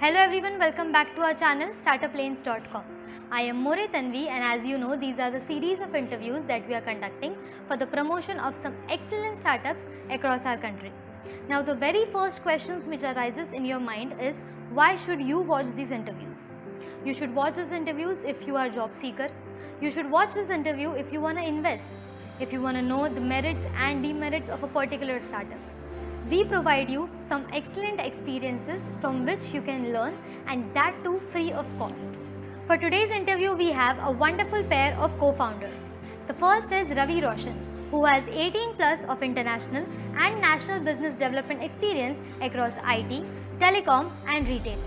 Hello everyone, welcome back to our channel startuplanes.com. I am More Tanvi, and as you know, these are the series of interviews that we are conducting for the promotion of some excellent startups across our country. Now the very first questions which arises in your mind is, why should you watch these interviews? You should watch these interviews if you are a job seeker. You should watch this interview if you want to invest, if you want to know the merits and demerits of a particular startup. We provide you some excellent experiences from which you can learn, and that too free of cost. For today's interview, we have a wonderful pair of co-founders. The first is Ravi Roshan, who has 18 plus of international and national business development experience across IT, telecom and retail.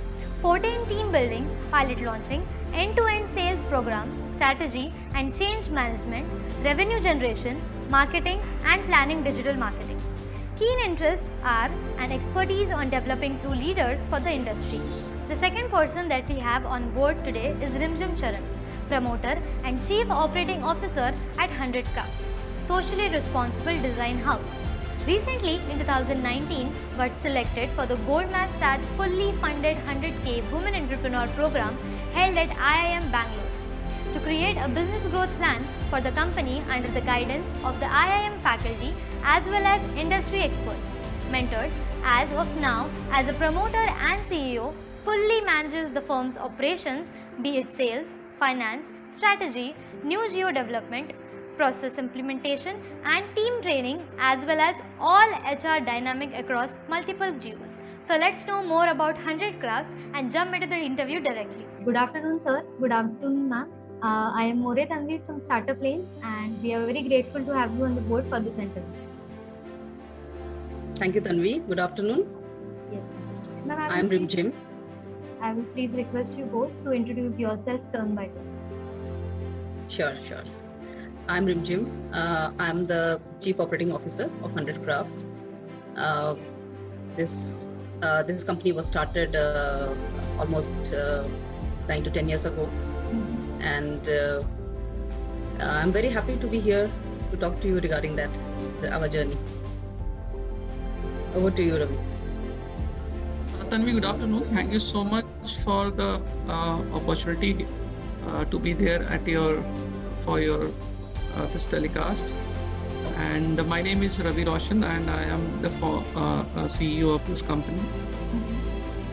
14 team building, pilot launching, end-to-end sales program, strategy and change management, revenue generation, marketing and planning digital marketing. Keen interest are and expertise on developing through leaders for the industry. The second person that we have on board today is Rimjim Charan, promoter and chief operating officer at 100 Crafts, socially responsible design house. Recently in 2019 got selected for the Goldman Sachs fully funded 100K Women Entrepreneur Program held at IIM Bangalore to create a business growth plan for the company under the guidance of the IIM faculty as well as industry experts. Mentors, as of now, as a promoter and CEO, fully manages the firm's operations, be it sales, finance, strategy, new geo development, process implementation and team training, as well as all HR dynamic across multiple geos. So let's know more about 100 Crafts and jump into the interview directly. Good afternoon, sir. Good afternoon, ma'am. I am More Tanvi from Startup Lanes, and we are very grateful to have you on the board for this interview. Thank you, Tanvi. Good afternoon. Yes, ma'am. I am Rimjim. I will please request you both to introduce yourself turn by turn. Sure. I'm Rimjim. I'm the Chief Operating Officer of 100 Crafts. This company was started almost 9 to 10 years ago. And I'm very happy to be here to talk to you regarding that, our journey. Over to you, Ravi. Tanvi, good afternoon. Thank you so much for the opportunity to be there at for your this telecast. And my name is Ravi Roshan, and I am the CEO of this company.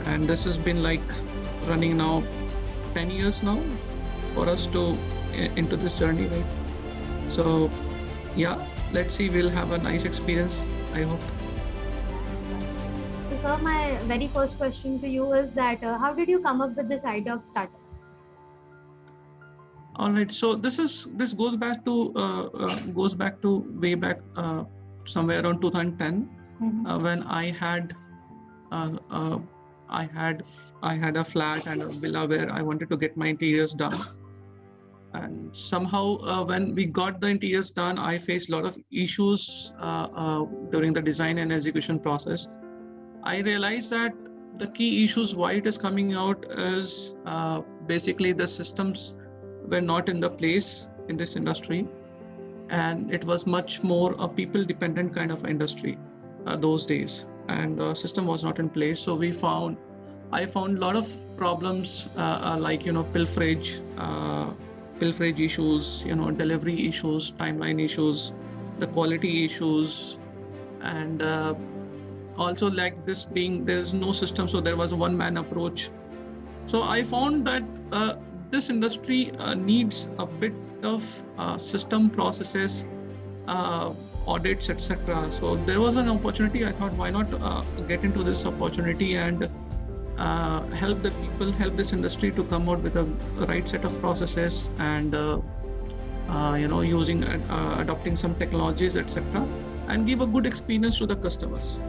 And this has been like running now 10 years now for us to into this journey, right? So yeah, let's see, we'll have a nice experience, I hope. So sir, my very first question to you is that how did you come up with this idea of startup? All right, so this goes back to way back somewhere around 2010 when I had a flat and a villa where I wanted to get my interiors done. And somehow when we got the interiors done, I faced a lot of issues during the design and execution process. I realized that the key issues why it is coming out is basically the systems were not in the place in this industry, and it was much more a people dependent kind of industry those days, and system was not in place. So I found a lot of problems like pilferage issues, delivery issues, timeline issues, the quality issues, and also like this being there's no system, so there was a one-man approach. So I found that this industry needs a bit of system processes, audits, etc. So there was an opportunity. I thought, why not get into this opportunity and help the people, help this industry to come out with a right set of processes and adopting some technologies, etc., and give a good experience to the customers.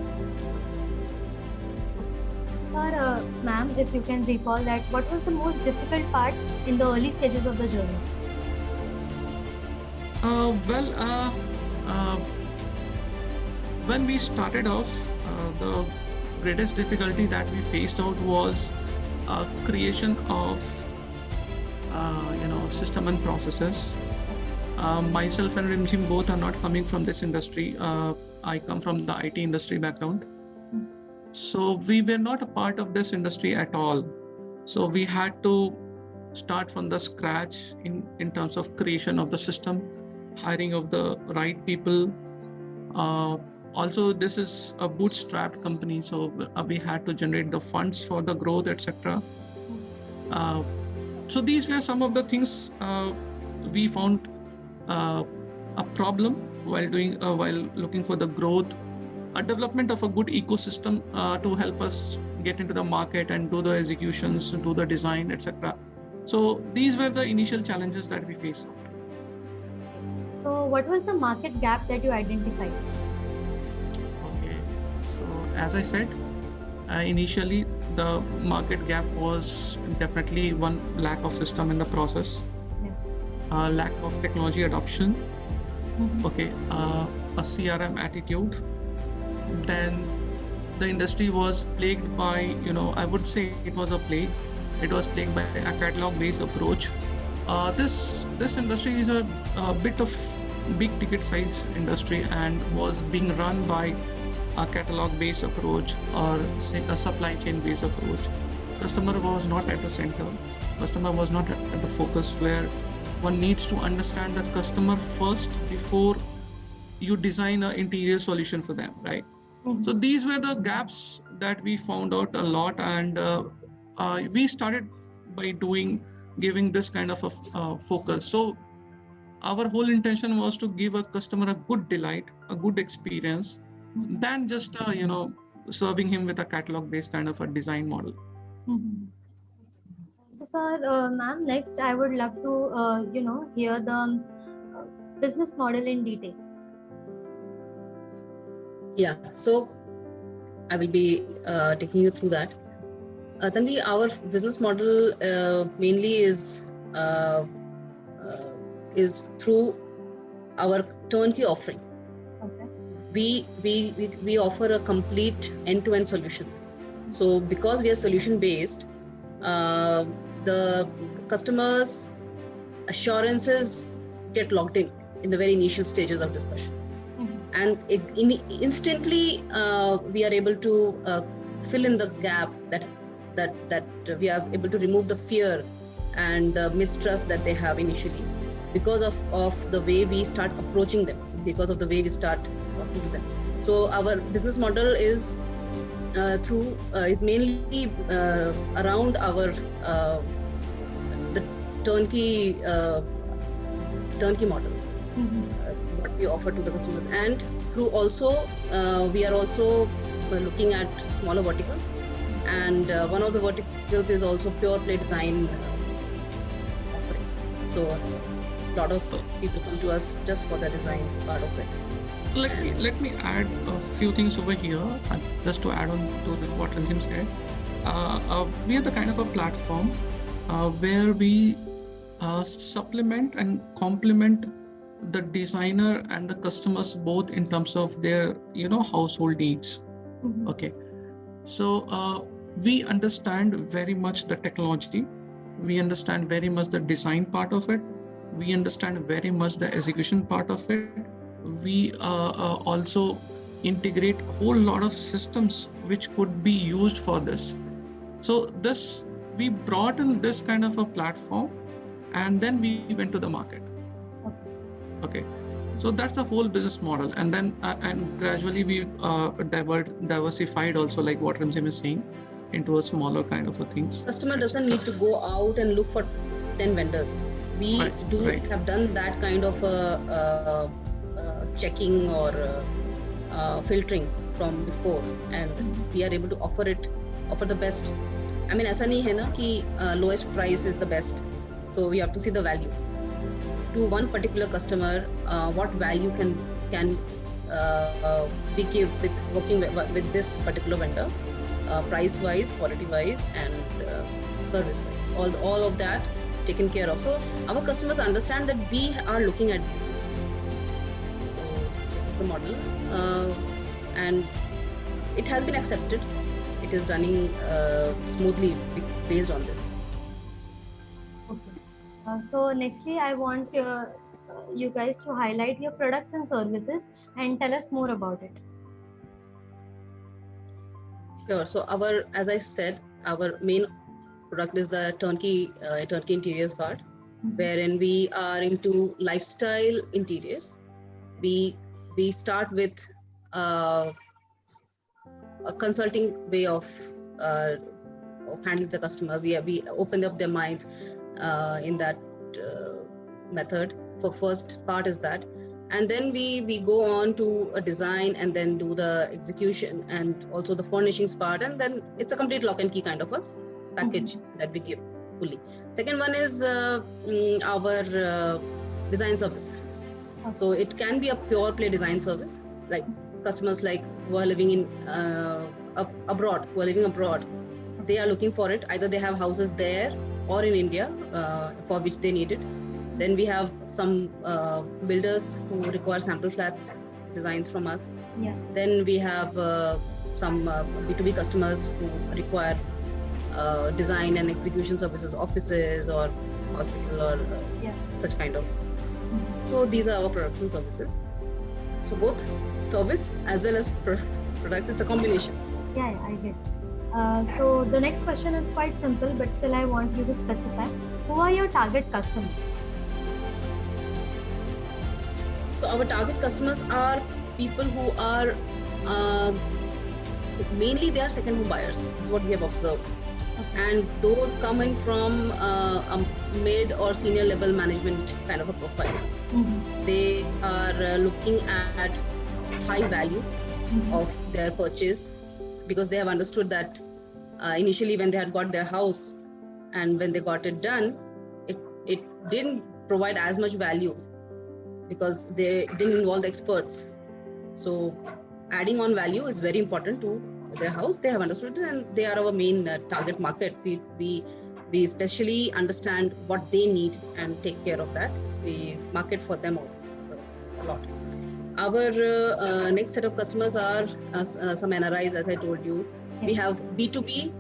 Sir, ma'am, if you can recall that, what was the most difficult part in the early stages of the journey? When we started off, the greatest difficulty that we faced out was creation of system and processes. Myself and Rimjim both are not coming from this industry. I come from the IT industry background. So we were not a part of this industry at all. So we had to start from the scratch in terms of creation of the system, hiring of the right people. Also, this is a bootstrapped company, so we had to generate the funds for the growth, etc. So these were some of the things we found a problem while looking for the growth, a development of a good ecosystem to help us get into the market and do the executions, do the design, etc. So these were the initial challenges that we faced. So what was the market gap that you identified? Okay, so as I said, initially the market gap was definitely one, lack of system in the process, lack of technology adoption, okay, a CRM attitude. Then the industry was plagued by, I would say it was a plague. It was plagued by a catalog-based approach. This industry is a bit of big ticket size industry and was being run by a catalog-based approach or say a supply chain-based approach. Customer was not at the center. Customer was not at the focus, where one needs to understand the customer first before you design an interior solution for them, right? So these were the gaps that we found out a lot, and we started by giving this kind of a focus. So our whole intention was to give a customer a good delight, a good experience, than just serving him with a catalog-based kind of a design model. So, sir, ma'am, next I would love to hear the business model in detail. Yeah, so I will be taking you through that. Tanvi, our business model mainly is through our turnkey offering. Okay. We offer a complete end-to-end solution. So because we are solution based, the customers' assurances get locked in the very initial stages of discussion. And instantly we are able to fill in the gap that we are able to remove the fear and the mistrust that they have initially because of the way we start approaching them, because of the way we start talking to them. So our business model is mainly around our the turnkey model. What we offer to the customers, and through also we are also looking at smaller verticals, and one of the verticals is also pure play design offering. So a lot of people come to us just for the design part of it. Let me add a few things over here, just to add on to what Ranjim said. We are the kind of a platform where we supplement and complement the designer and the customers both in terms of their household needs. Okay, so we understand very much the technology, we understand very much the design part of it, we understand very much the execution part of it. We also integrate a whole lot of systems which could be used for this. So we brought in this kind of a platform, and then we went to the market. Okay, so that's the whole business model, and then and gradually we diversified also, like what Ranjim is saying, into a smaller kind of a things. Customer doesn't need to go out and look for 10 vendors. We have done that kind of checking or filtering from before, and we are able to offer the best. I mean, ऐसा नहीं है ना कि lowest price is the best. So we have to see the value. To one particular customer, what value can we give with working with this particular vendor, price wise, quality wise, and service wise. All of that taken care of. So our customers understand that we are looking at these things. So this is the model, and it has been accepted. It is running smoothly based on this. So nextly, I want you guys to highlight your products and services and tell us more about it. Sure. So as I said, our main product is the turnkey interiors part, wherein we are into lifestyle interiors. We start with a consulting way of handling the customer. We open up their minds in that method. For first part is that, and then we go on to a design and then do the execution and also the furnishings part, and then it's a complete lock and key kind of a package that we give fully. Second one is our design services. So it can be a pure play design service, like customers like who are living in abroad, they are looking for it. Either they have houses there or in India for which they need it. Then we have some builders who require sample flats designs from us. Yeah. Then we have some B2B customers who require design and execution services, offices or hospital or such kind of. So these are our products and services. So both service as well as product, it's a combination. Yeah, I get. So the next question is quite simple, but still I want you to specify. Who are your target customers? So our target customers are people who are mainly they are second home buyers. This is what we have observed. And those coming from a mid or senior level management kind of a profile. They are looking at high value of their purchase, because they have understood that initially when they had got their house and when they got it done, it didn't provide as much value because they didn't involve the experts. So adding on value is very important to their house. They have understood it, and they are our main target market. We especially understand what they need and take care of that. We market for them a lot. Our next set of customers are some NRIs, as I told you. We have B2B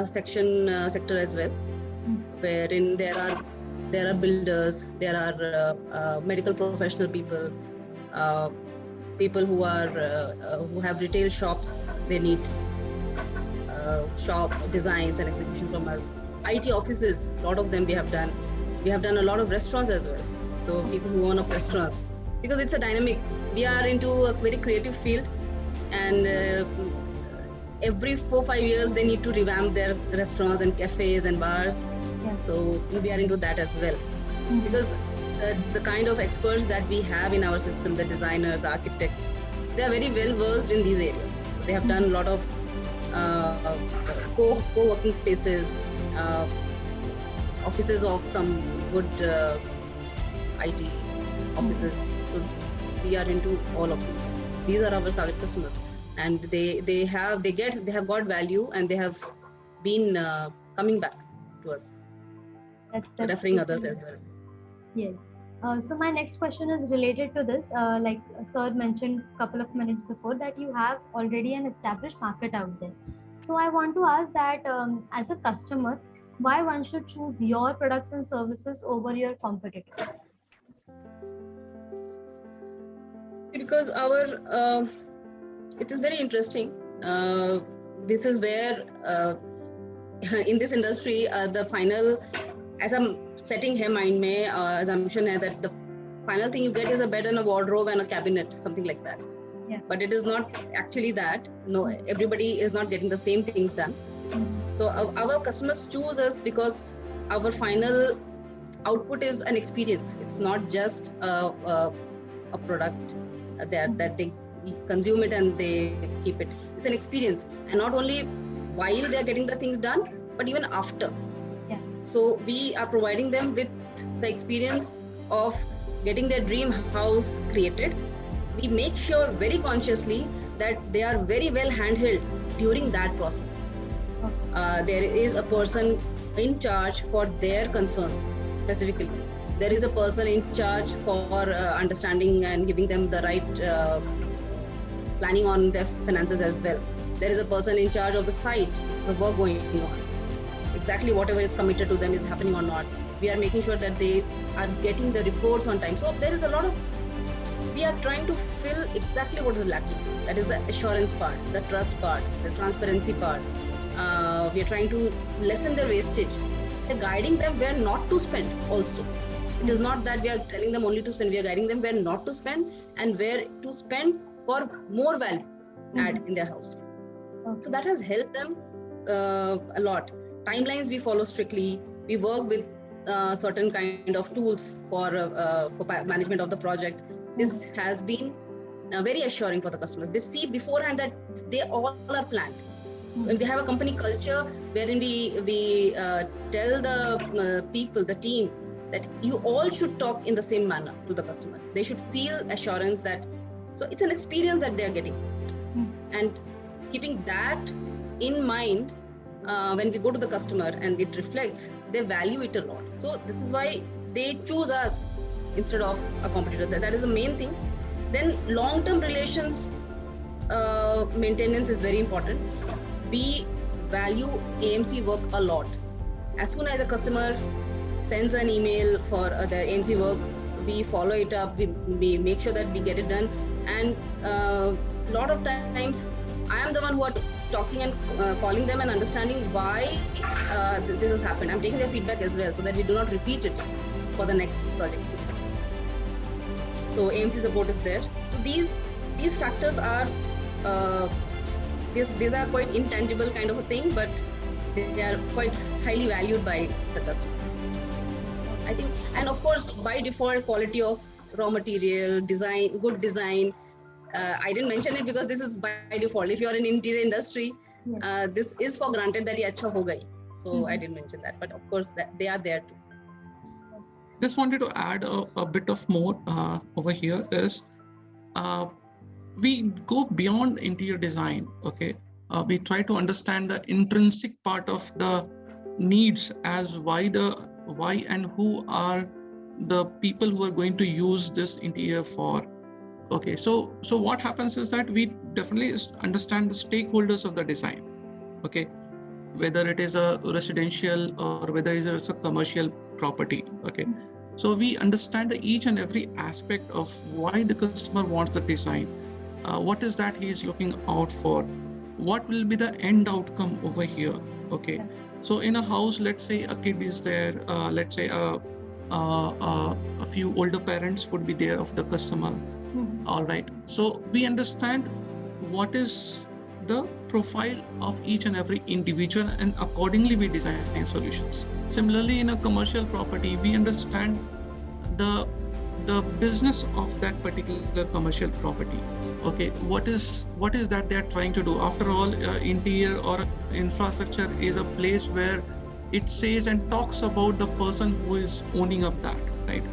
sector as well, wherein there are builders, there are medical professional people, people who have retail shops. They need shop designs and execution from us. IT offices, a lot of them we have done. We have done a lot of restaurants as well. So people who own up restaurants, because it's a dynamic. We are into a very creative field, and every 4-5 years they need to revamp their restaurants and cafes and bars. So we are into that as well, because the kind of experts that we have in our system, the designers, the architects, they are very well versed in these areas. They have done a lot of co-working spaces, offices of some good IT offices. So we are into all of these. These are our target customers, and they have got value, and they have been coming back to us, referring others as well. Yes. So my next question is related to this. Like Sir mentioned a couple of minutes before, that you have already an established market out there. So I want to ask that as a customer, why one should choose your products and services over your competitors? Because it is very interesting. This is where in this industry the final, as I'm setting here mind mein assumption hai that the final thing you get is a bed and a wardrobe and a cabinet, something like that. But it is not actually that. No, everybody is not getting the same things done. So our customers choose us because our final output is an experience. It's not just a product that they consume it and they keep it. It's an experience, and not only while they're getting the things done, but even after. So we are providing them with the experience of getting their dream house created. We make sure very consciously that they are very well handheld during that process. There is a person in charge for their concerns specifically. There is a person in charge for understanding and giving them the right planning on their finances as well. There is a person in charge of the site, the work going on. Exactly whatever is committed to them is happening or not. We are making sure that they are getting the reports on time. So there is a lot of we are trying to fill exactly what is lacking. That is the assurance part, the trust part, the transparency part. We are trying to lessen their wastage. We are guiding them where not to spend also. It is not that we are telling them only to spend, we are guiding them where not to spend and where to spend for more value add in their house. So that has helped them a lot. Timelines we follow strictly. We work with certain kind of tools for management of the project. This has been very assuring for the customers. They see beforehand that they all are planned. When we have a company culture wherein we tell the people, the team, that you all should talk in the same manner to the customer. They should feel assurance that, so it's an experience that they are getting. And keeping that in mind, when we go to the customer and it reflects, they value it a lot. So this is why they choose us instead of a competitor. That is the main thing. Then long-term relations maintenance is very important. We value AMC work a lot. As soon as a customer sends an email for their AMC work, we follow it up, we make sure that we get it done. And a lot of times, I am the one who are talking and calling them and understanding why this has happened. I'm taking their feedback as well so that we do not repeat it for the next projects too. So AMC support is there. So these factors are these are quite intangible kind of a thing, but they are quite highly valued by the customers, I think. And of course, by default, quality of raw material, design, good design. I didn't mention it because this is by default. If you are in interior industry, this is for granted that ye acha ho gayi. So I didn't mention that, but of course that they are there too. Just wanted to add a bit of more over here is we go beyond interior design. Okay, we try to understand the intrinsic part of the needs as why and who are the people who are going to use this interior for. Okay, so what happens is that we definitely understand the stakeholders of the design. Okay, whether it is a residential or whether it is a commercial property. Okay, so we understand each and every aspect of why the customer wants the design. What is that he is looking out for? What will be the end outcome over here? Okay, so in a house, let's say a kid is there. Let's say a few older parents would be there of the customer. All right. So we understand what is the profile of each and every individual, and accordingly we design solutions. Similarly, in a commercial property, we understand the business of that particular commercial property. Okay, what is that they are trying to do? After all, interior or infrastructure is a place where it says and talks about the person who is owning up that, right?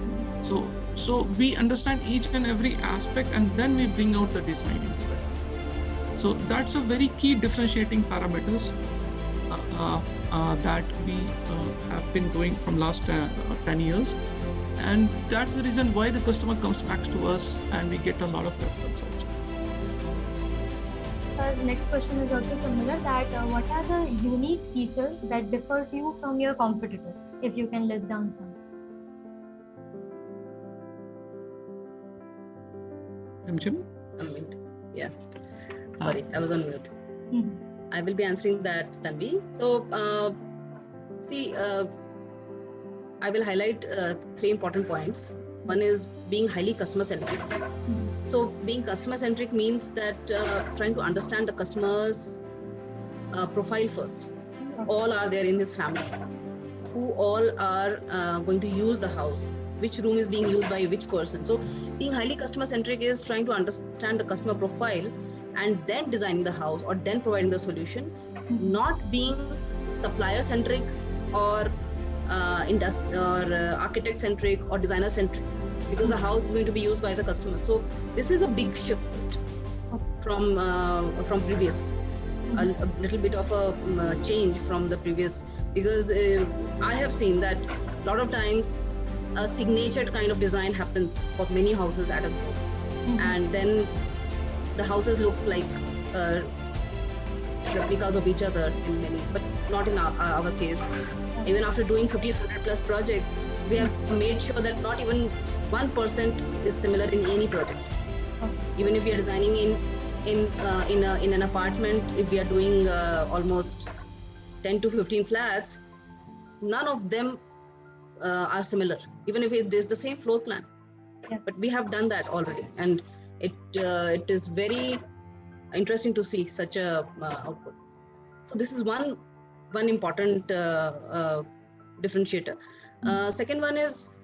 So we understand each and every aspect, and then we bring out the design into it. So that's a very key differentiating parameters that we have been doing from last 10 years. And that's the reason why the customer comes back to us and we get a lot of reference also. The next question is also similar, that what are the unique features that differs you from your competitor, if you can list down some? Jim? Unmute. Yeah. Sorry, I was on mute. I will be answering that, Tanvi. So, I will highlight 3 important points. One is being highly customer-centric. So, being customer-centric means that trying to understand the customer's profile first. All are there in his family. Who all are going to use the house? Which room is being used by which person? So, being highly customer-centric is trying to understand the customer profile and then designing the house or then providing the solution, not being supplier-centric or architect-centric or designer-centric, because the house is going to be used by the customer. So this is a big shift from previous, a little bit of a change from the previous, because I have seen that a lot of times a signature kind of design happens for many houses at a go, and then the houses look like replicas of each other in many, but not in our case. Even after doing 1,500 plus projects, we have made sure that not even 1% is similar in any project. Even if we are designing in an apartment, if we are doing almost 10 to 15 flats, none of them are similar, even if there's the same floor plan. Yeah. But we have done that already, and it is very interesting to see such a output. So this is one important differentiator. Second one is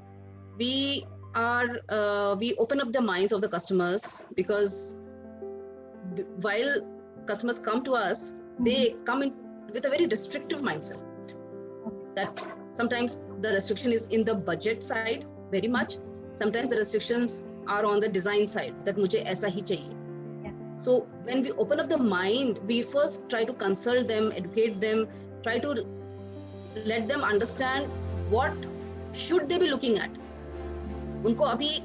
we open up the minds of the customers, because while customers come to us, they come in with a very restrictive mindset. That sometimes the restriction is in the budget side very much. Sometimes the restrictions are on the design side, that mujhe aisa hi chahiye. Yeah. So when we open up the mind, we first try to consult them, educate them, try to let them understand what should they be looking at. Unko abhi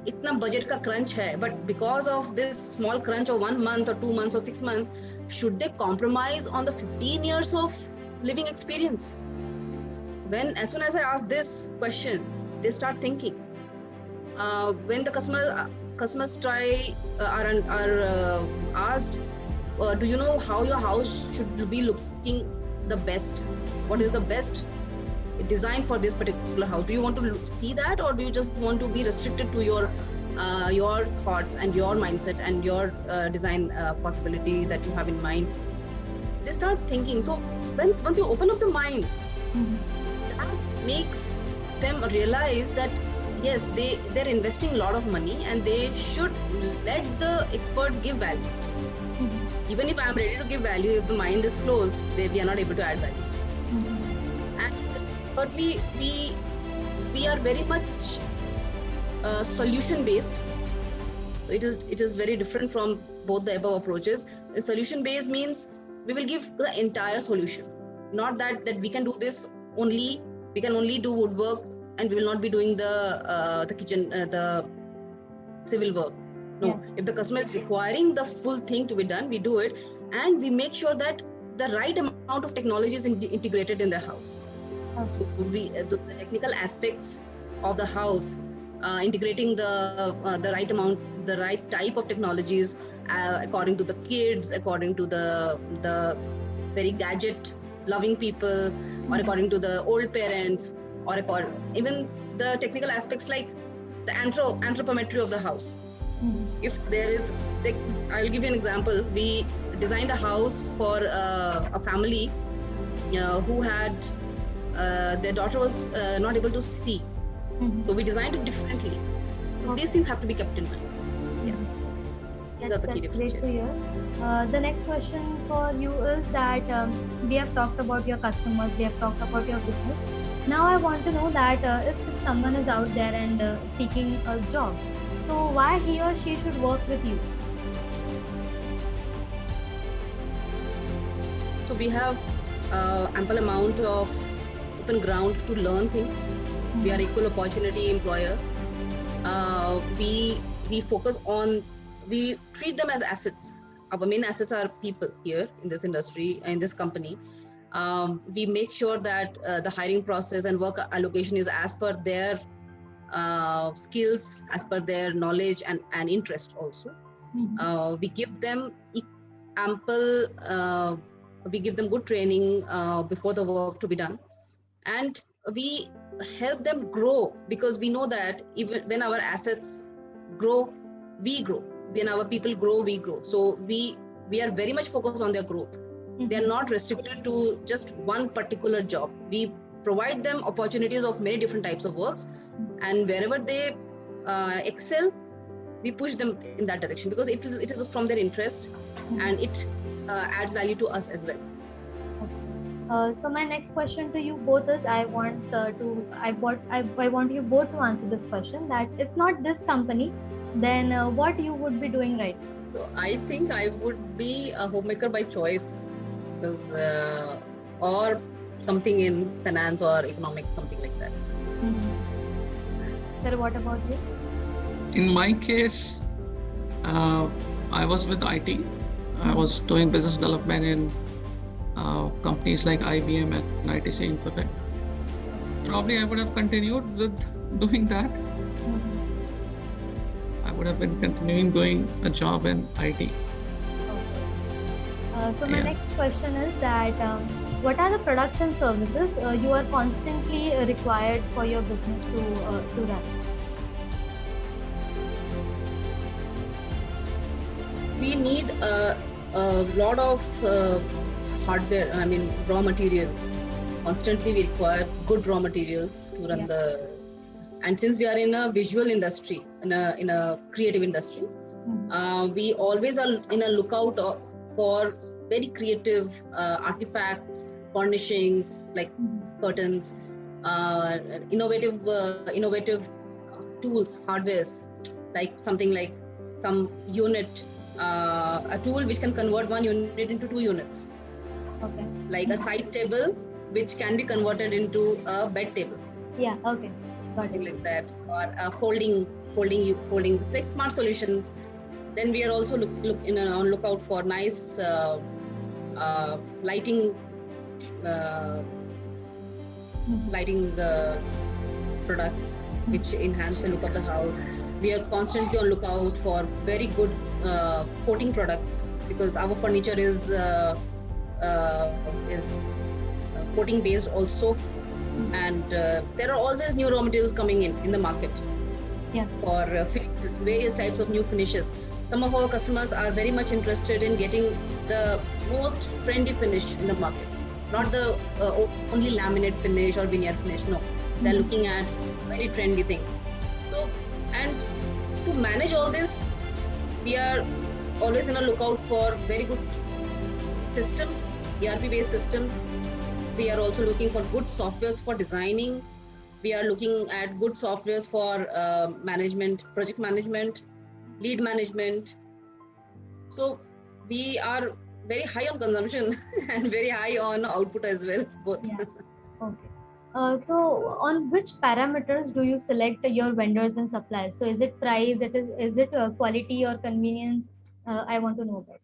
itna budget ka crunch hai, but because of this small crunch of 1 month or 2 months or 6 months, should they compromise on the 15 years of living experience? As soon as I ask this question, they start thinking. When the customers are asked, do you know how your house should be looking the best? What is the best design for this particular house? Do you want to see that, or do you just want to be restricted to your thoughts and your mindset and your design possibility that you have in mind? They start thinking. So once you open up the mind, that makes them realize that yes, they're investing a lot of money, and they should let the experts give value. Even if I'm ready to give value, if the mind is closed, we are not able to add value. And thirdly, we are very much solution based. It is very different from both the above approaches. Solution based means we will give the entire solution, not that we can do this only. We can only do woodwork, and we will not be doing the kitchen, the civil work. No, Yeah. If the customer is requiring the full thing to be done, we do it, and we make sure that the right amount of technology is integrated in the house. Okay. So the technical aspects of the house, integrating the right amount, the right type of technologies according to the kids, according to the very gadget loving people, or according to the old parents, or even the technical aspects like the anthropometry of the house. If there is, I'll give you an example. We designed a house for a family who had their daughter was not able to see. So we designed it differently. So these things have to be kept in mind. These are the key That's great to differentiators. hear. The next question for you is that we have talked about your customers, we have talked about your business. Now I want to know that if someone is out there and seeking a job, so why he or she should work with you? So we have ample amount of open ground to learn things. We are equal opportunity employer. We focus on, we treat them as assets. Our main assets are people here in this industry, in this company. We make sure that the hiring process and work allocation is as per their skills, as per their knowledge and interest also. We give them ample, we give them good training before the work to be done. And we help them grow, because we know that even when our assets grow, we grow. When our people grow, we grow. So we are very much focused on their growth. They are not restricted to just one particular job. We provide them opportunities of many different types of works, and wherever they excel, we push them in that direction, because it is from their interest, and it adds value to us as well. So my next question to you both is, I want you both to answer this question, that if not this company, then what you would be doing right now? So I think I would be a homemaker by choice, because or something in finance or economics, something like that. Sir, what about you? In my case, I was with IT. I was doing business development in companies like IBM and ITC Infotech. Probably I would have continued with doing that. would have been continuing doing a job in IT. Okay. So my Yeah. next question is that what are the products and services you are constantly required for your business to run? We need a lot of hardware, I mean, raw materials. Constantly, we require good raw materials to run Yeah. and since we are in a visual industry, in a creative industry, we always are in a lookout for very creative artifacts, furnishings like curtains, innovative tools, hardwares, like something like some unit, a tool which can convert one unit into 2 units, Okay. like a side table which can be converted into a bed table, Yeah. Okay. Got something it. like that, or folding, it's like smart solutions. Then we are also on lookout for nice lighting products which enhance the look of the house. We are constantly on lookout for very good coating products because our furniture is coating based also, and there are always new raw materials coming in the market. Yeah. For finishes, various types of new finishes. Some of our customers are very much interested in getting the most trendy finish in the market, not the only laminate finish or veneer finish. No, they're looking at very trendy things. So, and to manage all this, we are always in a lookout for very good systems, ERP-based systems. We are also looking for good softwares for designing. We are looking at good softwares for management, project management, lead management. So we are very high on consumption and very high on output as well, both. Yeah. Okay. So on which parameters do you select your vendors and suppliers? So is it price? Is it quality or convenience? I want to know about it.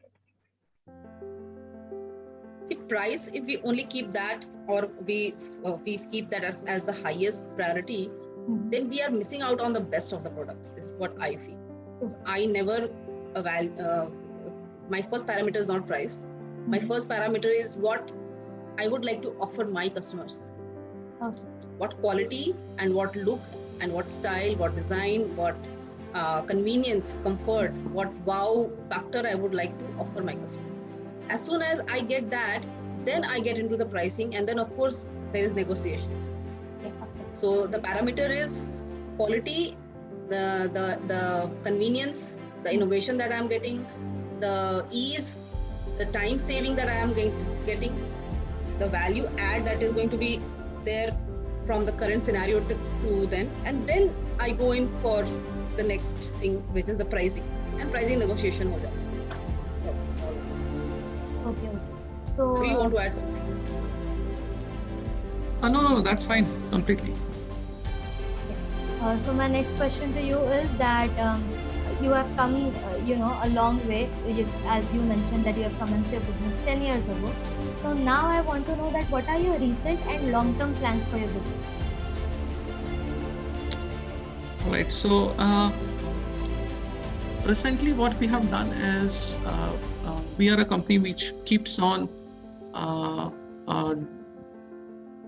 See, price, if we only keep that, or we keep that as the highest priority, then we are missing out on the best of the products. This is what I feel. So I never my first parameter is not price. My first parameter is what I would like to offer my customers. Okay. What quality and what look and what style, what design, what convenience, comfort, what wow factor I would like to offer my customers. As soon as I get that, then I get into the pricing, and then of course there is negotiations. Yeah. So the parameter is quality, the convenience, the innovation that I'm getting, the ease, the time saving that I am getting, the value add that is going to be there from the current scenario to then, and then I go in for the next thing, which is the pricing and pricing negotiation. Okay. So Do you want to add something? No, that's fine, completely. So my next question to you is that you have come, a long way. As you mentioned that you have commenced your business 10 years ago. So now I want to know that what are your recent and long-term plans for your business? All right. So recently, what we have done is we are a company which keeps on,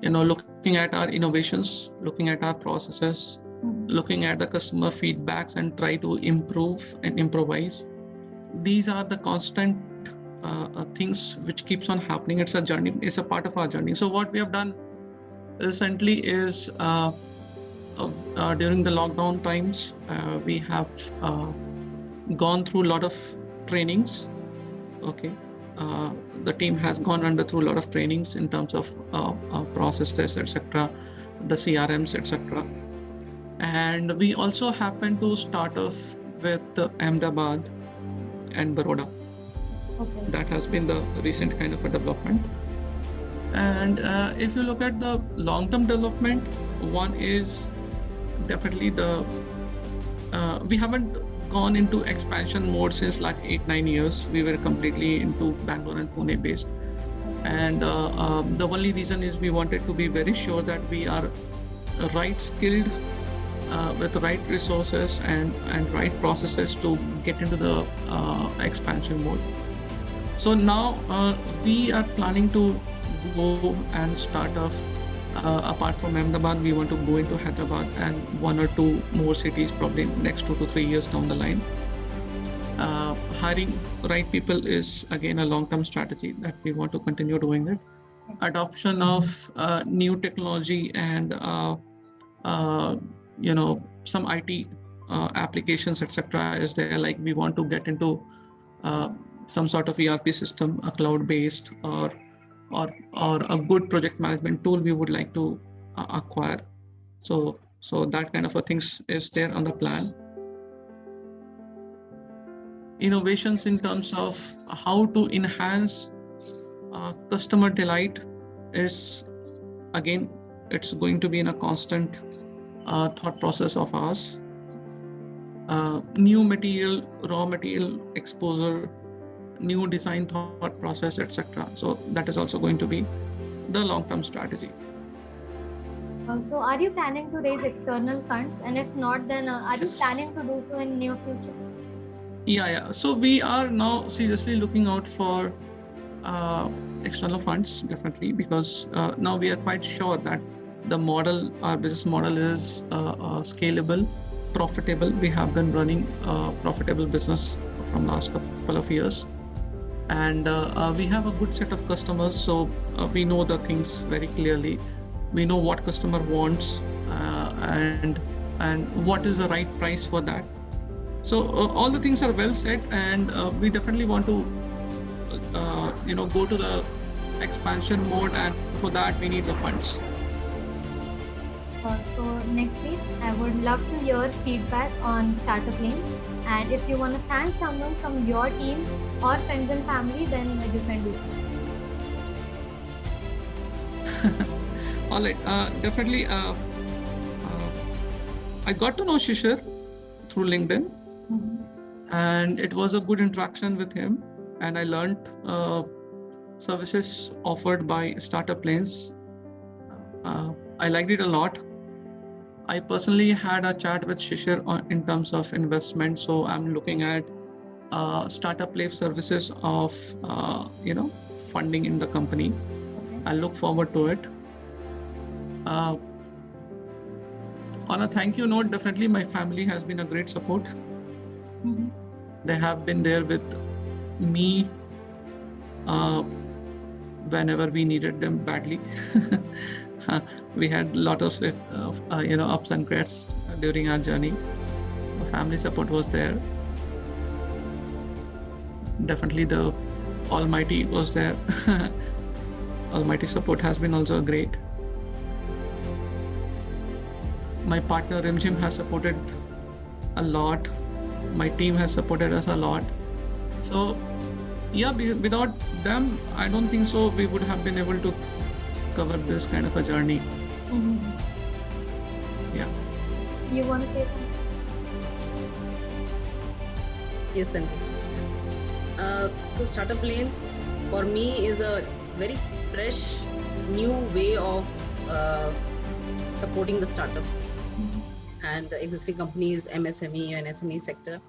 looking at our innovations, looking at our processes, looking at the customer feedbacks, and try to improve and improvise. These are the constant things which keeps on happening. It's a journey. It's a part of our journey. So what we have done recently is during the lockdown times, we have gone through a lot of trainings. Okay. The team has gone through a lot of trainings in terms of processes, etc., the CRMs, etc. And we also happen to start off with Ahmedabad and Baroda. Okay. That has been the recent kind of a development. And if you look at the long-term development, one is definitely we haven't gone into expansion mode since like 8-9 years. We were completely into Bangalore and Pune based. And the only reason is we wanted to be very sure that we are right skilled with the right resources and right processes to get into the expansion mode. So now we are planning to go and start off. Apart from Ahmedabad, we want to go into Hyderabad and 1 or 2 more cities probably next 2 to 3 years down the line. Hiring right people is again a long-term strategy that we want to continue doing it. Adoption of new technology and some IT applications, etc., is there. Like we want to get into some sort of ERP system, a cloud-based or a good project management tool we would like to acquire. So that kind of a things is there on the plan. Innovations in terms of how to enhance customer delight is, again, it's going to be in a constant thought process of ours. New material, raw material exposure, new design thought process, etc. So that is also going to be the long-term strategy. So are you planning to raise external funds? And if not, then are you Yes. planning to do so in near future? Yeah. So we are now seriously looking out for external funds, definitely, because now we are quite sure that the model, our business model is scalable, profitable. We have been running a profitable business from last couple of years. And we have a good set of customers, so we know the things very clearly. We know what customer wants and what is the right price for that. So all the things are well set, and we definitely want to go to the expansion mode, and for that we need the funds. So nextly, I would love to hear feedback on Startup Lanes, and if you want to thank someone from your team or friends and family, then you can do so. All right, definitely. I got to know Shishir through LinkedIn, and it was a good interaction with him, and I learned services offered by Startup Lanes. I liked it a lot. I personally had a chat with Shishir in terms of investment, so I'm looking at Startup Lanes services of funding in the company. Okay. I look forward to it. On a thank you note, definitely my family has been a great support. They have been there with me whenever we needed them badly. We had a lot of ups and crests during our journey. The family support was there. Definitely the Almighty was there. Almighty support has been also great. My partner Rimjim has supported a lot. My team has supported us a lot. So yeah, without them, I don't think so we would have been able to cover this kind of a journey. Yeah. You want to say something? Yes, thank you. So Startup Lanes for me is a very fresh, new way of supporting the startups and the existing companies, MSME and SME sector.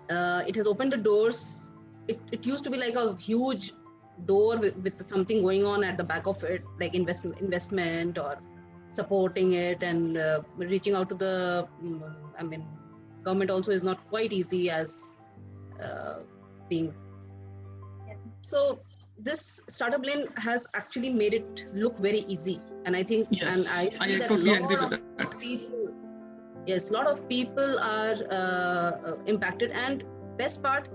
It has opened the doors. It used to be like a huge door with something going on at the back of it, like investment or supporting it, and reaching out to the government also is not quite easy as being. So this Startup Lane has actually made it look very easy, and I think, Yes, and I see that totally a agree lot with of that. people, yes, a lot of people are impacted, and best part,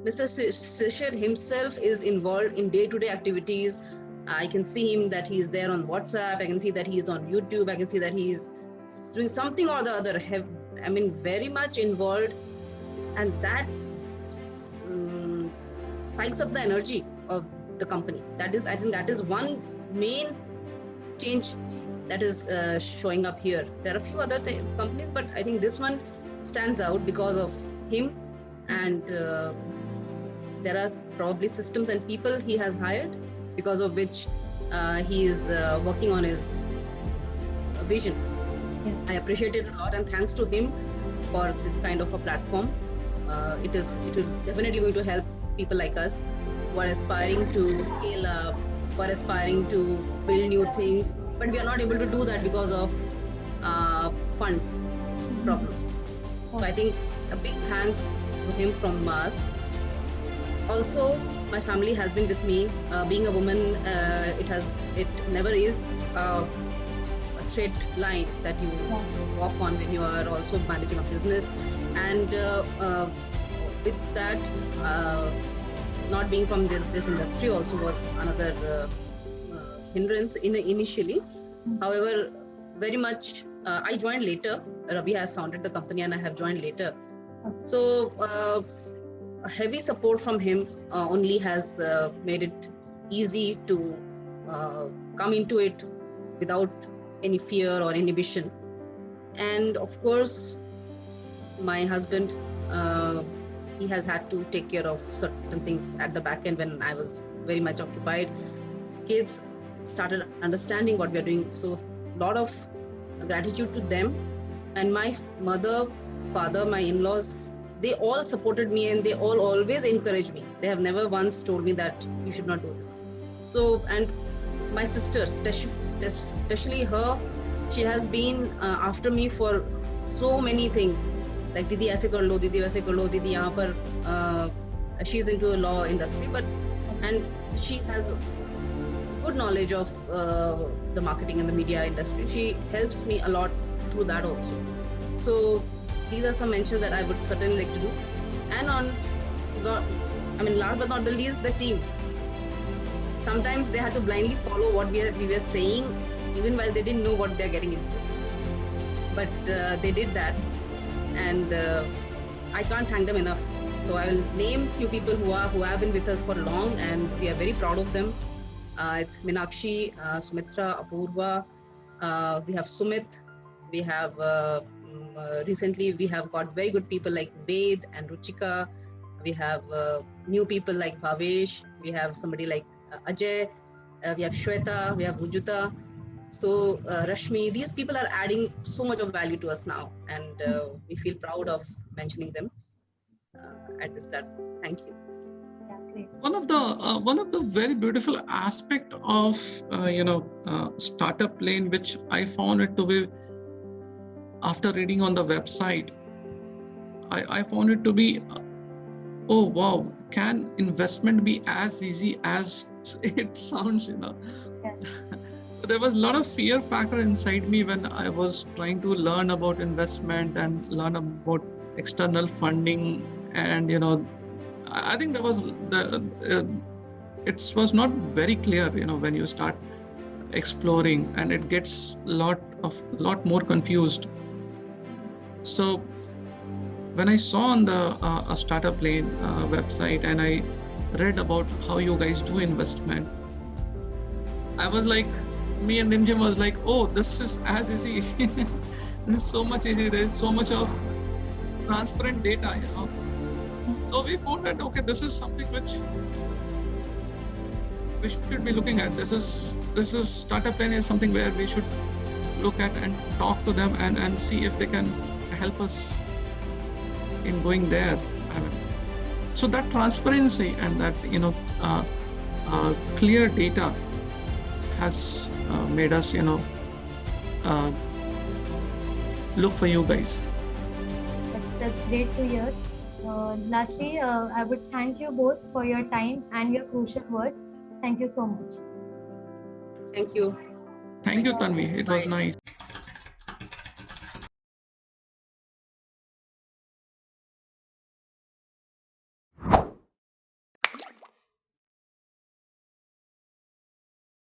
Mr. Shishir himself is involved in day-to-day activities. I can see him that he is there on WhatsApp. I can see that he is on YouTube. I can see that he is doing something or the other. Very much involved, and that spikes up the energy of the company. That is, I think, that is one main change that is showing up here. There are a few other companies, but I think this one stands out because of him, and there are probably systems and people he has hired because of which he is working on his vision. Yeah. I appreciate it a lot, and thanks to him for this kind of a platform. It will definitely going to help people like us who are aspiring to scale up, who are aspiring to build new things, but we are not able to do that because of funds problems. So I think a big thanks to him from us. Also, my family has been with me. Being a woman, it never is a straight line that you walk on when you are also managing a business. And with that, not being from this industry also was another hindrance initially. However, very much I joined later. Ravi has founded the company and I have joined later. So a heavy support from him only has made it easy to come into it without any fear or inhibition. And of course, my husband, he has had to take care of certain things at the back end when I was very much occupied. Kids started understanding what we are doing. So a lot of gratitude to them. And my mother, father, my in-laws, they all supported me and they all always encouraged me. They have never once told me that you should not do this. So, and my sister, especially her, she has been after me for so many things. Like Didi aise kar lo, Didi waise kar lo, Didi yahan par, she's into a law industry, and she has good knowledge of the marketing and the media industry. She helps me a lot through that also. So these are some mentions that I would certainly like to do. And last but not the least, the team. Sometimes they had to blindly follow what we were saying, even while they didn't know what they're getting into. But they did that, and I can't thank them enough. So I will name few people who have been with us for long, and we are very proud of them. It's Minakshi, Sumitra, Apurva. We have Sumit. We have recently we have got very good people like Ved and Ruchika. We have new people like Bhavesh. We have somebody like Ajay. We have Shweta. We have Rujuta. So Rashmi. These people are adding so much of value to us now, and we feel proud of mentioning them at this platform. Thank you. Yeah, great. One of the very beautiful aspect of Startup Lane, which I found it to be after reading on the website, I found it to be, oh wow, can investment be as easy as it sounds? Yeah. So there was a lot of fear factor inside me when I was trying to learn about investment and learn about external funding, and I think there was it was not very clear, when you start exploring, and it gets lot more confused. So when I saw on the Startup Lane website and I read about how you guys do investment, I was like, me and Nimjim was like, oh, this is as easy. This is so much easy. There is so much of transparent data, So we found that, okay, this is something which we should be looking at. This is Startup Lane is something where we should look at and talk to them and see if they can help us in going there. So that transparency and that clear data has made us look for you guys. That's great to hear. Lastly, I would thank you both for your time and your crucial words. Thank you so much. Thank you. Thank you, Tanvi. It was Bye. nice.